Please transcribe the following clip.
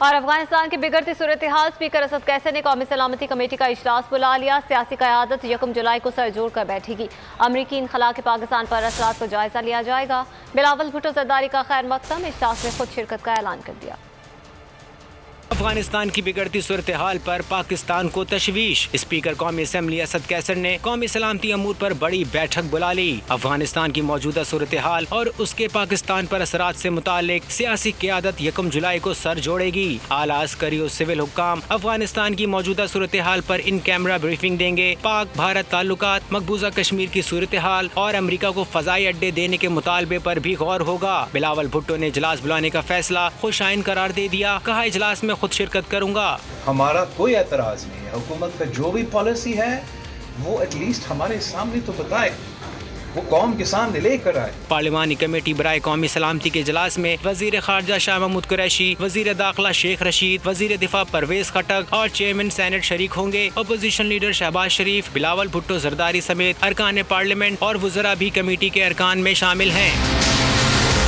اور افغانستان کی بگڑتی صورتحال اسپیکر اسد قیصر نے قومی سلامتی کمیٹی کا اجلاس بلا لیا۔ سیاسی قیادت 1 جولائی کو سر جوڑ کر بیٹھے گی۔ امریکی انخلا کے پاکستان پر اثرات کو جائزہ لیا جائے گا۔ بلاول بھٹو زرداری کا خیر مقدم اجلاس میں خود شرکت کا اعلان کر دیا۔ افغانستان کی بگڑتی صورتحال پر پاکستان کو تشویش۔ اسپیکر قومی اسمبلی اسد قیصر نے قومی سلامتی امور پر بڑی بیٹھک بلا لی۔ افغانستان کی موجودہ صورتحال اور اس کے پاکستان پر اثرات سے متعلق سیاسی قیادت 1 جولائی کو سر جوڑے گی۔ اعلیٰ عسکری اور سول حکام افغانستان کی موجودہ صورتحال پر ان کیمرہ بریفنگ دیں گے۔ پاک بھارت تعلقات، مقبوضہ کشمیر کی صورتحال اور امریکہ کو فضائی اڈے دینے کے مطالبے پر بھی غور ہوگا۔ بلاول بھٹو نے اجلاس بلانے کا فیصلہ خوش آئند قرار دے دیا۔ کہا اجلاس میں خود شرکت کروں گا۔ ہمارا کوئی اعتراض نہیں ہے، حکومت کا جو بھی پالیسی ہے وہ ایٹ لیسٹ ہمارے سامنے تو بتائے، وہ قوم کے سامنے لے کر آئے۔ پارلیمانی کمیٹی برائے قومی سلامتی کے اجلاس میں وزیر خارجہ شاہ محمود قریشی، وزیر داخلہ شیخ رشید، وزیر دفاع پرویز خٹک اور چیئرمین سینٹ شریک ہوں گے۔ اپوزیشن لیڈر شہباز شریف، بلاول بھٹو زرداری سمیت ارکان پارلیمنٹ اور وزراء بھی کمیٹی کے ارکان میں شامل ہیں۔